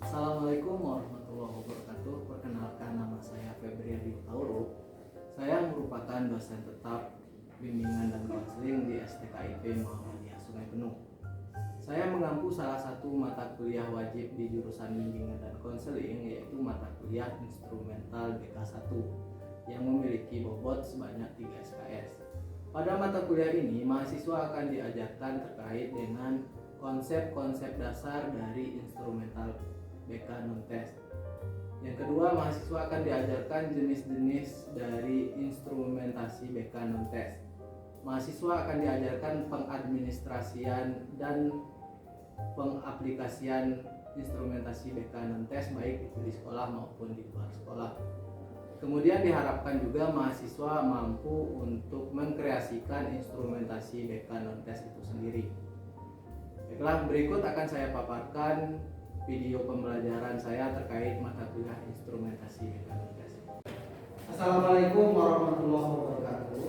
Assalamualaikum warahmatullahi wabarakatuh. Perkenalkan, nama saya Febrian Tauro. Saya merupakan dosen tetap bimbingan dan konseling di STKIP Muhammadiyah Sungai Penuh. Saya mengampu salah satu mata kuliah wajib di jurusan bimbingan dan konseling, yaitu mata kuliah instrumental BK1 yang memiliki bobot sebanyak 3 SKS. Pada mata kuliah ini, mahasiswa akan diajarkan terkait dengan konsep-konsep dasar dari instrumental BK non-test. Yang kedua, mahasiswa akan diajarkan jenis-jenis dari instrumentasi BK non-test. Mahasiswa akan diajarkan pengadministrasian dan pengaplikasian instrumentasi BK non-test baik itu di sekolah maupun di luar sekolah. Kemudian diharapkan juga mahasiswa mampu untuk mengkreasikan instrumentasi BK non-test itu sendiri. Baiklah, berikut akan saya paparkan video pembelajaran saya terkait mata kuliah instrumentasi BK non-test. Assalamualaikum warahmatullahi wabarakatuh.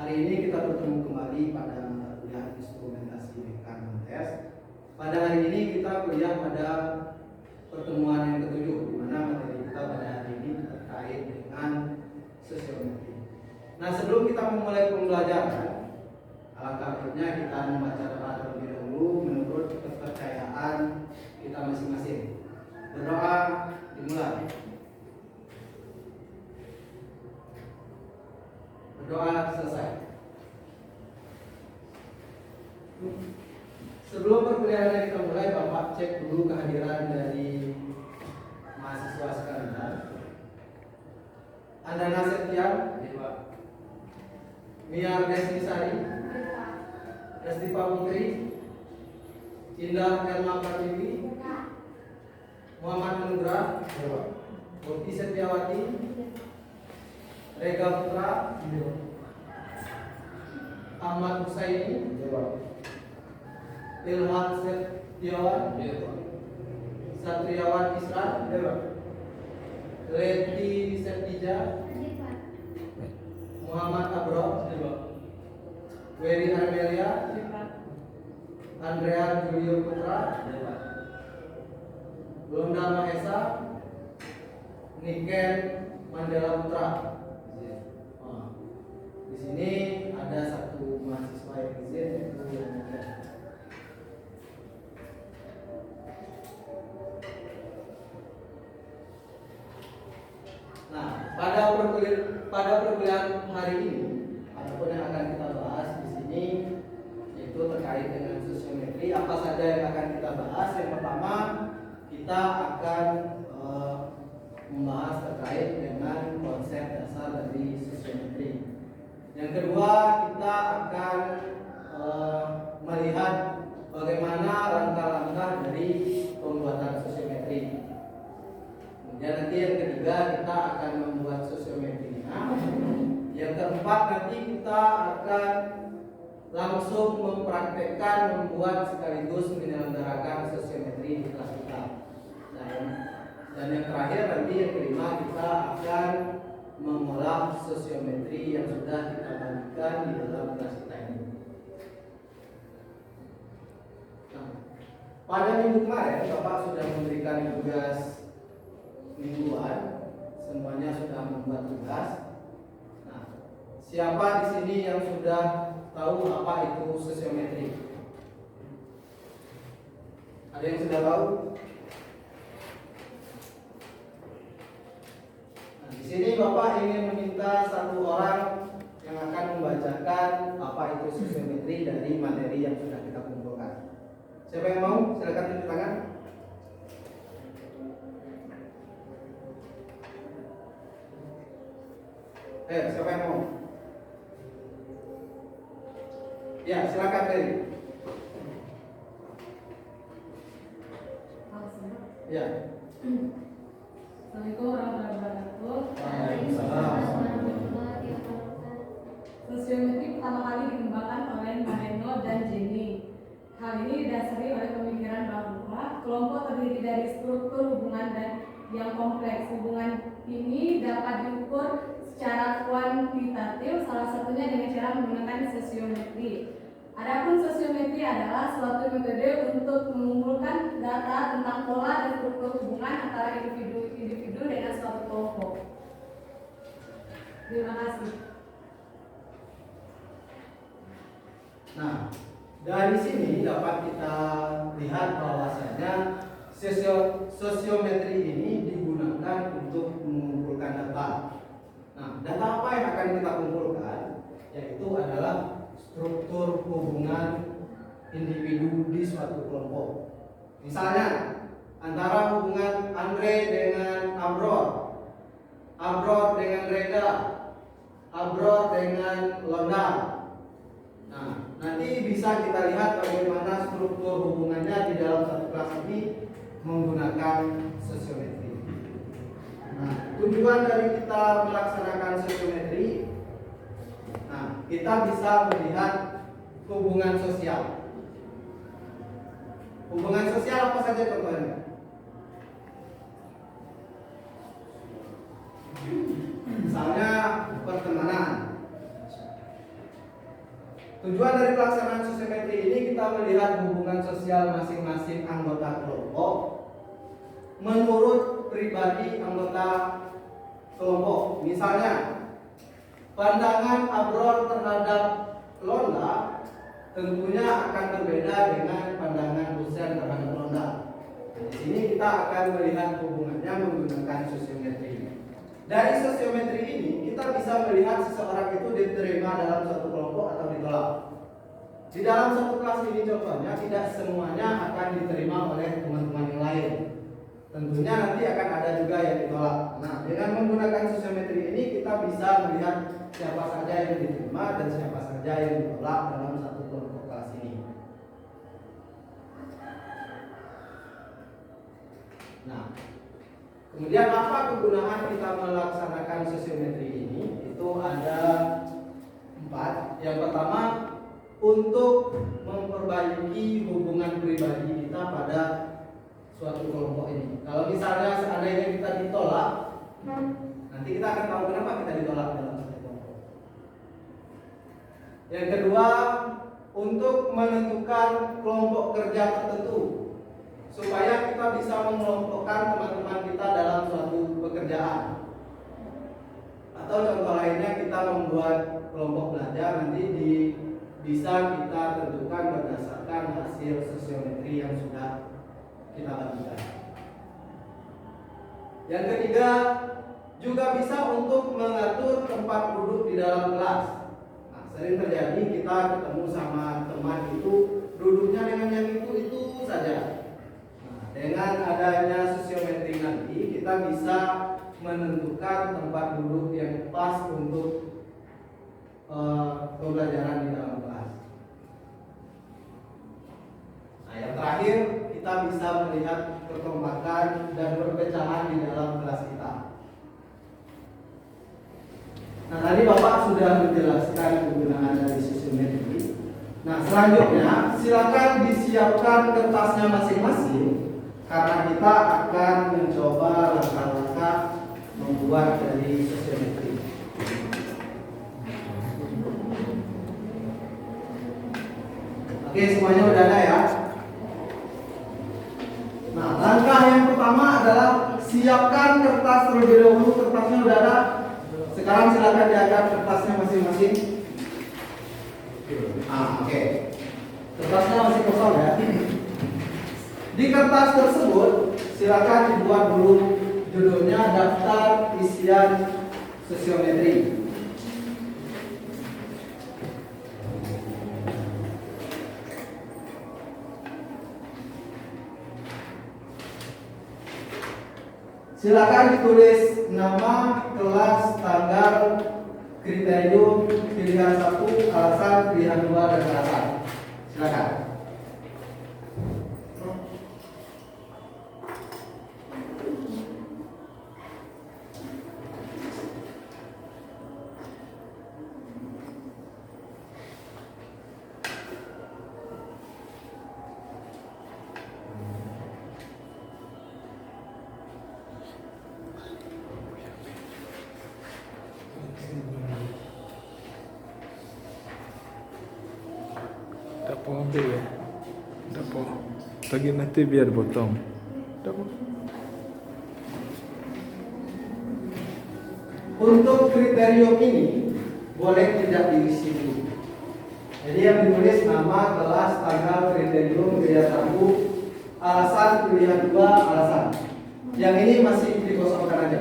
Hari ini kita bertemu kembali pada mata kuliah instrumentasi BK non-test. Pada hari ini kita kuliah pada pertemuan yang ketujuh, di mana materi kita pada hari ini terkait dengan sosiometri. Nah, sebelum kita memulai pembelajaran, alangkah baiknya kita membaca doa terlebih dahulu menurut kepercayaan kita masing-masing. Berdoa dimulai. Berdoa selesai. Sebelum perkuliahan kita mulai, Bapak cek dulu kehadiran dari mahasiswa sekalian. Andana Septian, Mia Desnisari, Restipa Putri, Indah Elma Pratiwi, Muhammad Nugrah, Bukti Setiawati, Rega Putra, Ahmad Husaini, Ilham Setiawan, Satriawan Isra, Leti Setija, Muhammad Abro, Weri Armelia, Andrea Julio Putra, Londa Mahesa, Niken Mandela Putra. Di sini ada satu mahasiswa yang izin, yaitu yang Niken. Nah, pada perkuliahan hari ini, apapun yang akan kita bahas di sini yaitu terkait dengan sosiometri. Apa saja yang akan kita bahas? Yang pertama, kita akan membahas terkait dengan konsep dasar dari sosiometri. Yang kedua, kita akan melihat bagaimana langkah-langkah dari pembuatan sosiometri. Kemudian nanti yang ketiga, kita akan membuat sosiometrinya. Yang keempat, nanti kita akan langsung mempraktekkan membuat sekaligus menyelenggarakan sosiometri di kelas kita. Dan yang terakhir, nanti yang kelima, kita akan mengolah sosiometri yang sudah kita bagikan di dalam kelas kita ini. Nah, pada minggu kemarin Bapak sudah memberikan tugas mingguan, semuanya sudah membuat tugas. Nah, siapa di sini yang sudah tahu apa itu sosiometri? Ada yang sudah tahu? Nah, di sini Bapak ingin meminta satu orang yang akan membacakan apa itu sosiometri dari materi yang sudah kita kumpulkan. Siapa yang mau? Silakan tunjuk tangan. Siapa yang mau? Ya, silakan Ferry. Ya. Assalamualaikum warahmatullahi wabarakatuh. Sosiometri pertama kali dikembangkan oleh Maheno dan Jenny. Hal ini didasari oleh pemikiran bahwa kelompok terdiri dari struktur hubungan dan yang kompleks. Hubungan ini dapat diukur secara kuantitatif, salah satunya dengan cara menggunakan sosiometri. Adapun sosiometri adalah suatu metode untuk mengumpulkan data tentang pola dan struktur hubungan antara individu dengan suatu kelompok. Terima kasih. Nah, dari sini dapat kita lihat bahwasanya sosiometri ini digunakan untuk mengumpulkan data. Nah, data apa yang akan kita kumpulkan? Yaitu adalah struktur hubungan individu di suatu kelompok. Misalnya, antara hubungan Andre dengan Abror, Abror dengan Reda, Abror dengan Londar. Nah, nanti bisa kita lihat bagaimana struktur hubungannya di dalam satu kelas ini menggunakan sosiometri. Nah, tujuan dari kita melaksanakan sosiometri, nah, kita bisa melihat hubungan sosial. Hubungan sosial apa saja contohnya? Misalnya pertemanan. Tujuan dari pelaksanaan sosiometri ini kita melihat hubungan sosial masing-masing anggota kelompok menurut pribadi anggota kelompok. Misalnya, pandangan Abror terhadap Londa tentunya akan berbeda dengan pandangan Husen terhadap Londa. Di sini kita akan melihat hubungannya menggunakan sosiometri. Dari sosiometri ini kita bisa melihat seseorang itu diterima dalam suatu kelompok atau ditolak. Di dalam satu kelas ini contohnya tidak semuanya akan diterima oleh teman-teman yang lain. Tentunya nanti akan ada juga yang ditolak. Nah, dengan menggunakan sosiometri ini kita bisa melihat siapa saja yang diterima dan siapa saja yang ditolak dalam satu kelompok kelas ini. Nah, kemudian apa kegunaan kita melaksanakan sosiometri ini? Itu ada 4. Yang pertama, untuk memperbaiki hubungan pribadi kita pada suatu kelompok ini. Kalau misalnya seandainya kita ditolak, nanti kita akan tahu kenapa kita ditolak dalam satu kelompok. Yang kedua, untuk menentukan kelompok kerja tertentu, supaya kita bisa mengelompokkan teman-teman kita dalam suatu pekerjaan. Atau contoh lainnya, kita membuat kelompok belajar, nanti bisa kita tentukan berdasarkan hasil sosiometri yang sudah kita bagikan. Yang ketiga, juga bisa untuk mengatur tempat duduk di dalam kelas. Nah, sering terjadi kita ketemu sama teman itu duduknya dengan yang itu saja. Dengan adanya sosiometri nanti kita bisa menentukan tempat duduk yang pas untuk pembelajaran di dalam kelas. Nah, yang terakhir kita bisa melihat kekompakan dan perpecahan di dalam kelas kita. Nah, tadi Bapak sudah menjelaskan penggunaan dari sosiometri. Nah, selanjutnya silakan disiapkan kertasnya masing-masing, karena kita akan mencoba langkah-langkah membuat dari sosiometri. Oke, semuanya udah ada ya? Nah, langkah yang pertama adalah siapkan kertas terlebih dahulu. Kertasnya udah ada. Sekarang silakan diangkat kertasnya masing-masing. Oke. Kertasnya masih kosong ya. Di kertas tersebut silakan dibuat dulu judulnya daftar isian sosiometri. Silakan ditulis nama, kelas, tanggal, kriterium, pilihan 1, alasan, pilihan 2, dan alasan. Silakan. nanti ya. Udah po. Lagi nanti biar potong. Udah po. Untuk kriterium ini boleh tidak diisi dulu. Jadi yang ditulis nama, kelas, tanggal, kriterium, pilihan 1, alasan, pilihan 2, alasan. Yang ini masih dikosongkan aja.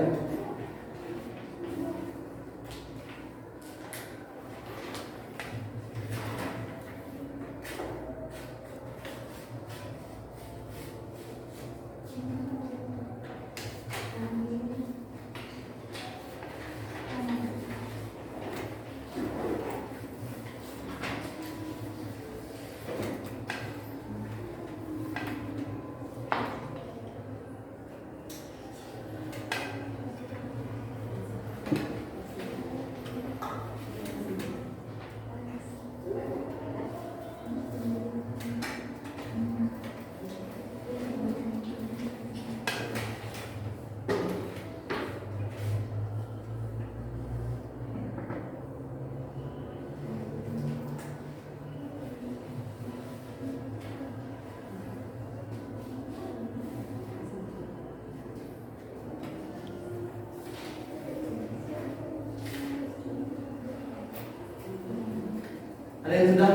Ada yang sudah?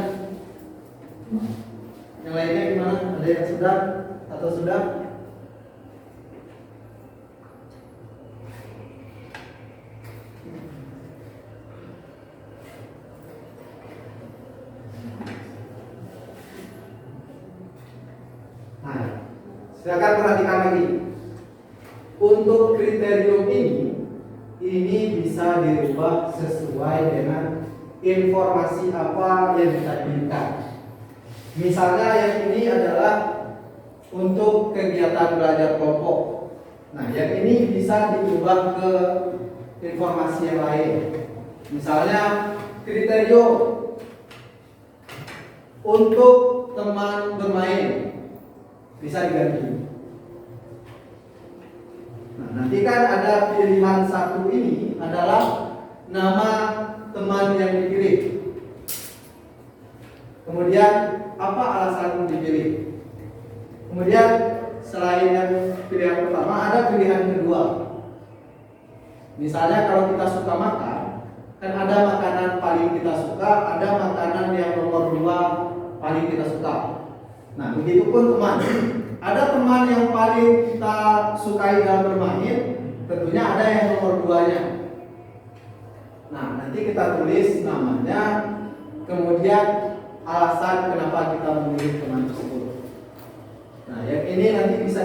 Yang lainnya gimana? Ada yang sudah atau sudah? Nah, silakan perhatikan lagi. Untuk kriterium ini bisa dirubah sesuai dengan informasi apa yang kita inginkan. Misalnya yang ini adalah untuk kegiatan belajar kelompok. Nah, yang ini bisa diubah ke informasi yang lain. Misalnya kriterium untuk teman bermain bisa diganti. Nah, nanti kan ada pilihan satu ini adalah nama teman yang dipilih. Kemudian apa alasan dipilih? Kemudian selain yang pilihan pertama ada pilihan kedua. Misalnya kalau kita suka makan, kan ada makanan paling kita suka, ada makanan yang nomor 2 paling kita suka. Nah, begitupun teman. Ada teman yang paling kita sukai dalam bermain, tentunya ada yang nomor 2-nya. Nah, nanti kita tulis namanya, kemudian alasan kenapa kita memilih teman tersebut. Nah, yang ini nanti bisa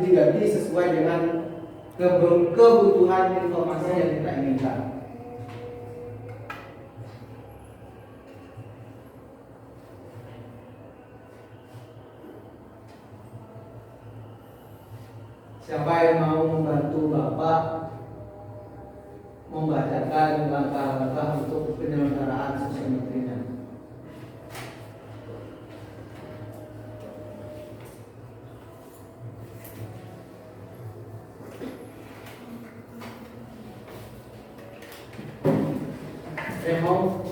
diganti sesuai dengan kebutuhan informasi yang kita inginkan. Siapa yang mau membantu Bapak membacakan langkah-langkah untuk penyelenggaraan sosiometrinya? Mau?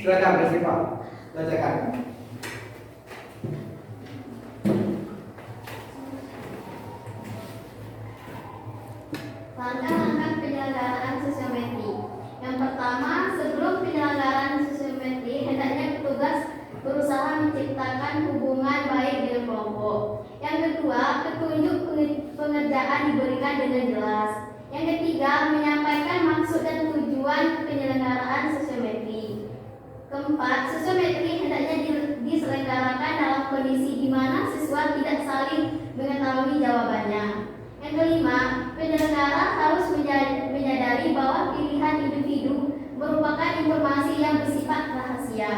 Silakan Pak, bacakan. Langkah-langkah penyelenggaraan sosiometri. Yang pertama, sebelum penyelenggaraan sosiometri, hendaknya petugas berusaha menciptakan hubungan baik dengan kelompok. Yang kedua, petunjuk pengerjaan diberikan dengan jelas. Yang ketiga, menyampaikan maksud dan tujuan penyelenggaraan sosiometri. Keempat, sosiometri hendaknya diselenggarakan dalam kondisi di mana siswa tidak saling mengetahui jawabannya. Yang kelima, penyelenggara harus menyadari bahwa pilihan individu merupakan informasi yang bersifat rahasia.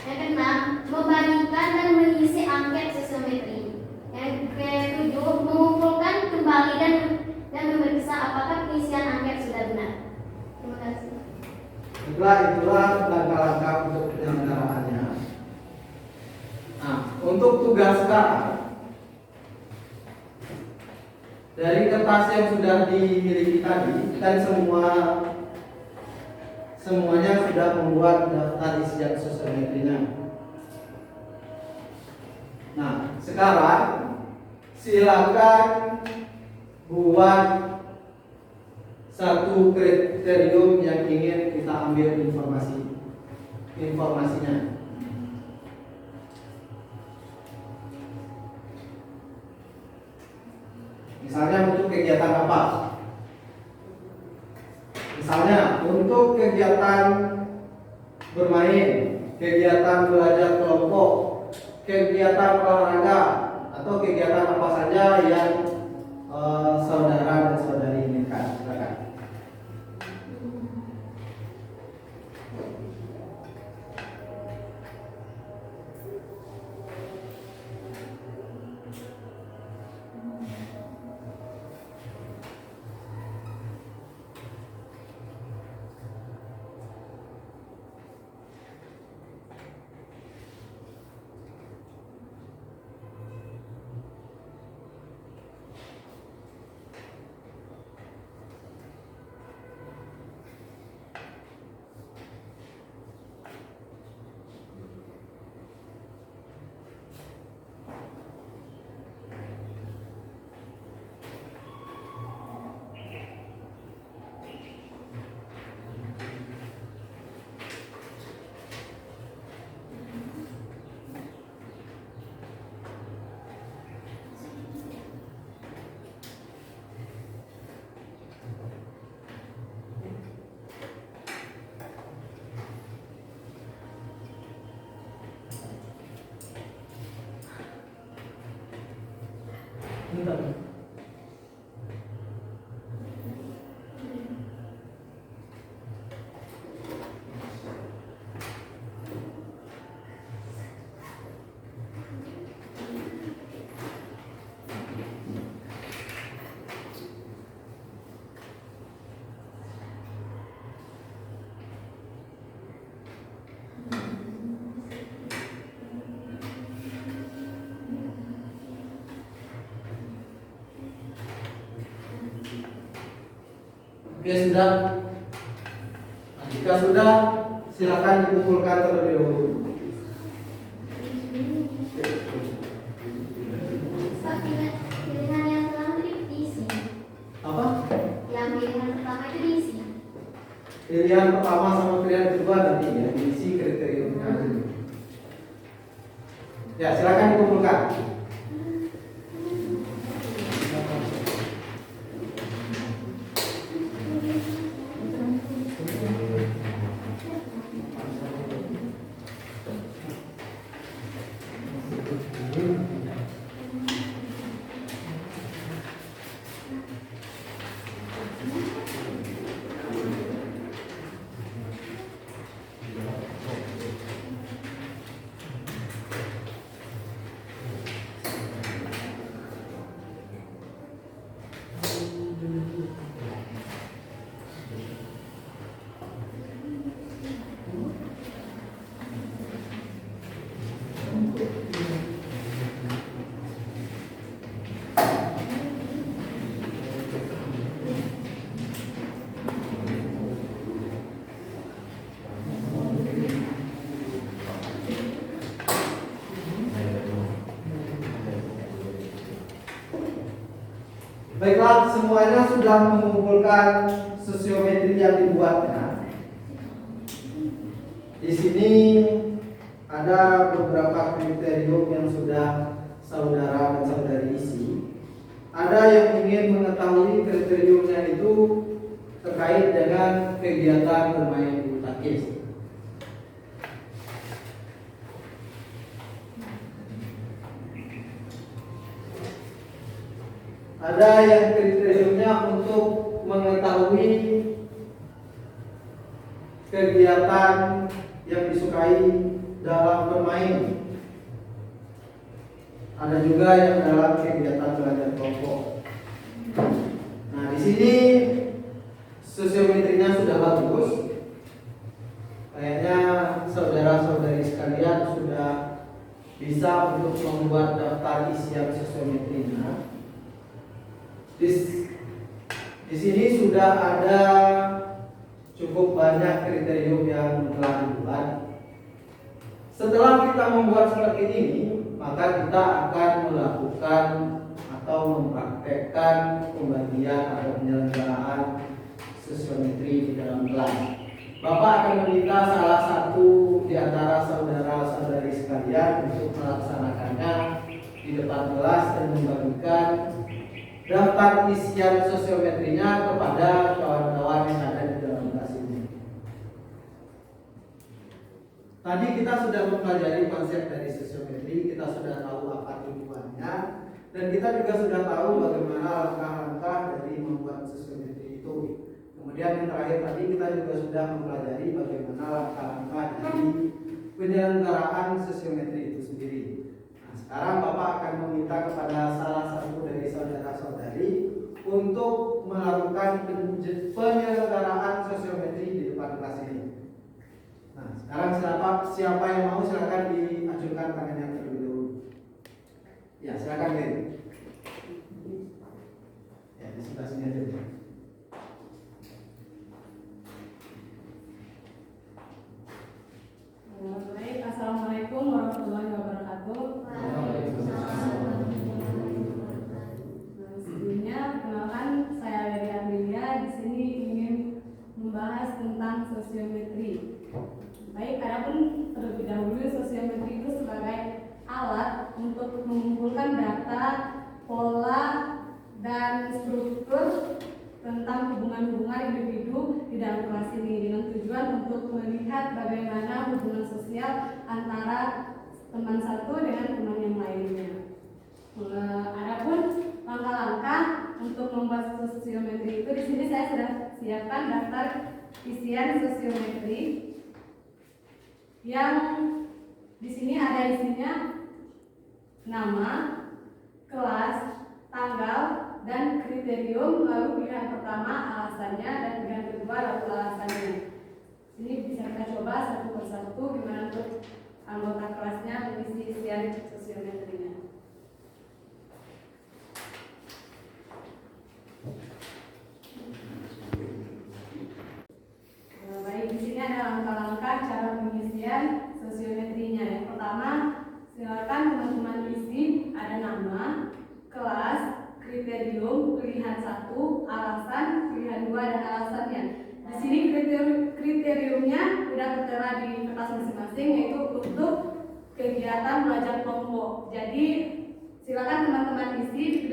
Yang keenam, membandingkan dan mengisi angket sosiometri. Yang ketujuh, mengumpulkan kembali dan memeriksa apakah pengisian angket sudah benar. Terima kasih. Itulah langkah-langkah untuk penyelenggaraannya. Nah, tugas sekarang dari kertas yang sudah dimiliki tadi, kan semuanya sudah membuat daftar isian sosiometrinya. Nah, sekarang silakan buat satu kriterium yang ingin kita ambil informasinya. Misalnya untuk kegiatan apa? Misalnya untuk kegiatan bermain, kegiatan belajar kelompok, kegiatan olahraga, atau kegiatan apa saja yang saudara dan saudari inginkan. Silakan. Oke, sudah. Nah, jika sudah, silakan dikumpulkan terlebih dahulu. Pak, pilihan yang pertama itu diisi. Apa? Yang pilihan pertama itu diisi. Pilihan pertama sama pilihan kedua nanti ya, diisi kriteriumnya. Ya, silakan dikumpulkan. Baiklah, semuanya sudah mengumpulkan sosiometri yang dibuatnya. Di sini ada beberapa kriterium yang sudah saudara dan saudari isi. Ada yang ingin mengetahui kriteriumnya itu terkait dengan kegiatan bermain bulu tangkis. Ada yang kriteriumnya untuk mengetahui kegiatan yang disukai dalam bermain. Ada juga yang dalam kegiatan belajar kelompok. Nah, di sini sosiometrinya sudah bagus. Kayaknya saudara-saudari sekalian sudah bisa untuk membuat daftar isian sosiometrinya. Di sini sudah ada cukup banyak kriterium yang telah dibuat. Setelah kita membuat seperti ini, maka kita akan melakukan atau mempraktekkan pembagian atau penyelenggaraan sosiometri di dalam kelas. Bapak akan meminta salah satu di antara saudara-saudari sekalian untuk melaksanakannya di depan kelas dan membagikan daftar isian sosiometrinya kepada kawan-kawan yang ada di dalam kelas ini. Tadi kita sudah mempelajari konsep dari sosiometri, kita sudah tahu apa tujuannya, dan kita juga sudah tahu bagaimana langkah-langkah dari membuat sosiometri itu. Kemudian yang terakhir tadi kita juga sudah mempelajari bagaimana langkah-langkah dari penyelenggaraan sosiometri itu sendiri. Nah, sekarang Bapak akan meminta kepada salah satu dari saudara-saudari untuk melakukan penyelenggaraan sosiometri di depan kelas ini. Nah, sekarang siapa yang mau silakan diajukan tangannya terlebih dahulu. Ya, silakan Lin. Ya, di sebelah sini aja. Baik, assalamualaikum warahmatullahi wabarakatuh. Sebelumnya, perkenalkan saya Lery Amelia. Di sini ingin membahas tentang sosiometri. Baik, adapun terlebih dahulu sosiometri itu sebagai alat untuk mengumpulkan data, pola, dan struktur tentang hubungan-hubungan individu di dalam kelas ini dengan tujuan untuk melihat bagaimana hubungan sosial antara teman satu dengan teman yang lainnya. Adapun langkah-langkah untuk membuat sosiometri itu, di sini saya sudah siapkan daftar isian sosiometri yang di sini ada isinya nama, kelas, tanggal, dan kriterium, lalu pilihan pertama alasannya dan pilihan kedua lalu alasannya. Ini bisa kita coba satu persatu gimana untuk anggota kelasnya mengisi isian sosiometrinya. Baik, di sini ada langkah-langkah cara pengisian sosiometrinya. Yang pertama, silakan teman-teman isi ada nama, kelas, kriterium, pilihan 1, alasan, pilihan 2, dan alasannya. Di sini kriteriumnya sudah tertera di kertas masing-masing, yaitu untuk kegiatan belajar kelompok. Jadi silakan teman-teman isi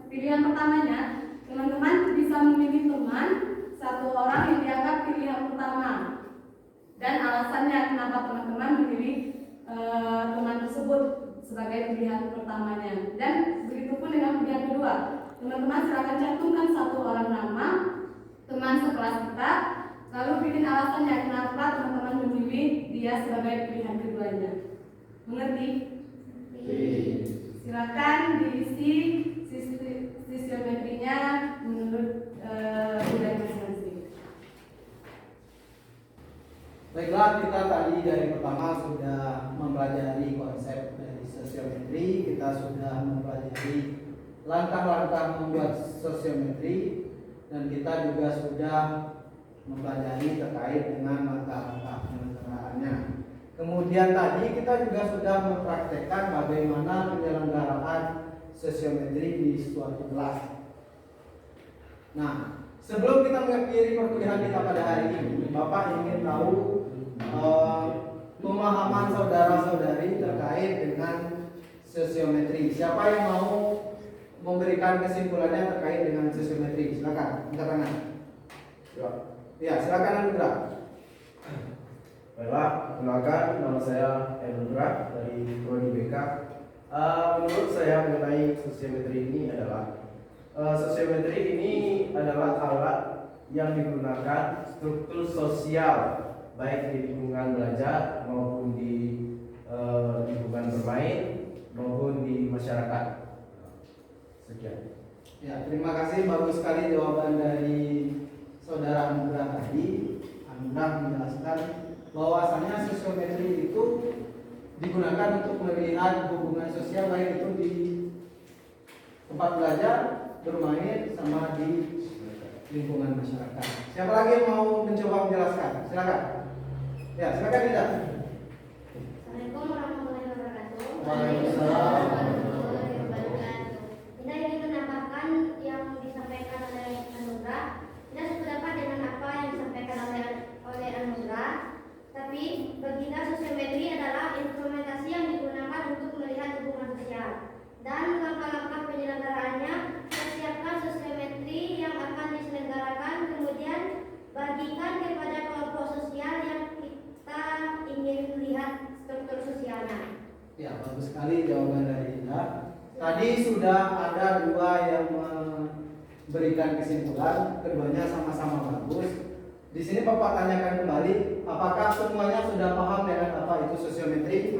pilihan pertamanya. Teman-teman bisa memilih teman satu orang yang dianggap pilihan pertama dan alasannya kenapa teman-teman memilih teman tersebut sebagai pilihan pertamanya. Dan begitupun dengan pilihan kedua, teman-teman silakan cantumkan satu orang nama teman sekelas kita, lalu bikin alasannya kenapa teman-teman memilih dia sebagai pilihan keduanya. Mengerti? Silakan diisi sosiometrinya menurut budaya masing-masing. Baiklah, kita tadi dari pertama sudah mempelajari konsep dari sosiometri, kita sudah mempelajari langkah-langkah membuat sosiometri, dan kita juga sudah mempelajari terkait dengan langkah-langkah penyelenggaraannya. Kemudian tadi kita juga sudah mempraktekkan bagaimana penyelenggaraan sosiometri di suatu kelas. Nah, sebelum kita mengakhiri perkuliahan kita pada hari ini, Bapak ingin tahu pemahaman saudara-saudari terkait dengan sosiometri. Siapa yang mau memberikan kesimpulannya terkait dengan sosiometri? Silakan, angkat tangan. Ya, silakan Andra. Baiklah, kenalkan nama saya Endra dari Prodi BK. Menurut saya mengenai sosiometri ini adalah alat yang digunakan struktur sosial baik di lingkungan belajar maupun di lingkungan bermain maupun di masyarakat. Sekian. Ya, terima kasih, bagus sekali jawaban dari saudara Andra tadi. Andra menjelaskan bahwasanya sosiometri itu digunakan untuk melihat hubungan sosial baik itu di tempat belajar, bermain, sama di lingkungan masyarakat. Siapa lagi yang mau mencoba menjelaskan? Silakan. Ya, silakan tidak. Assalamualaikum warahmatullahi wabarakatuh. Waalaikumsalam. warahmatullahi wabarakatuh. Kita ingin menambahkan yang disampaikan oleh Anura. Kita sependapat dengan apa yang disampaikan oleh Anura. Tapi bagi kita sosiometri adalah instrumentasi yang digunakan untuk melihat hubungan sosial. Dan langkah-langkah penyelenggaraannya, persiapkan sosiometri yang akan diselenggarakan, kemudian bagikan kepada kelompok sosial yang kita ingin lihat struktur sosialnya. Ya, bagus sekali jawaban dari Indah. Tadi sudah ada dua yang memberikan kesimpulan, keduanya sama-sama bagus. Di sini Bapak tanyakan kembali, apakah semuanya sudah paham dengan apa itu sosiometri?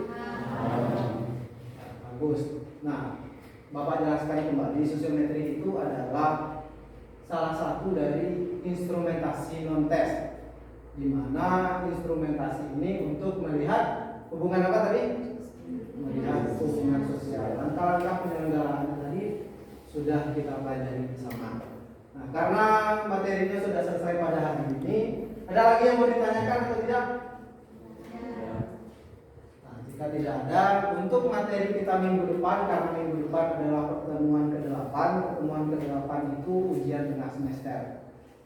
Bagus. Nah, Bapak jelaskan kembali, sosiometri itu adalah salah satu dari instrumentasi non-tes, di mana instrumentasi ini untuk melihat hubungan apa tadi? Melihat hubungan sosial. Langkah-langkah penyelenggaraan tadi sudah kita pelajari bersama. Nah, karena materinya sudah selesai pada hari ini, ada lagi yang mau ditanyakan atau tidak? Nah, jika tidak ada, untuk materi kita minggu depan, karena minggu depan adalah pertemuan ke-8, pertemuan ke-8 itu ujian tengah semester.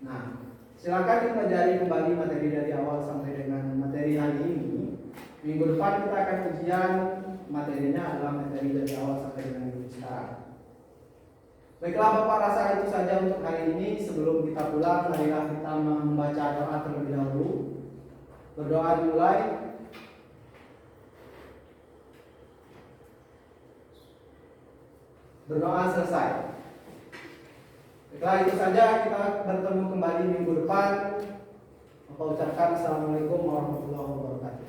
Nah, silakan dipelajari kembali materi dari awal sampai dengan materi hari ini. Minggu depan kita akan ujian, materinya adalah materi dari awal sampai dengan minggu sekarang. Baiklah Bapak, rasa itu saja untuk hari ini. Sebelum kita pulang, marilah kita membaca doa terlebih dahulu. Berdoa dimulai. Berdoa selesai. Baiklah, itu saja, kita bertemu kembali minggu depan. Bapak ucapkan Assalamualaikum warahmatullahi wabarakatuh.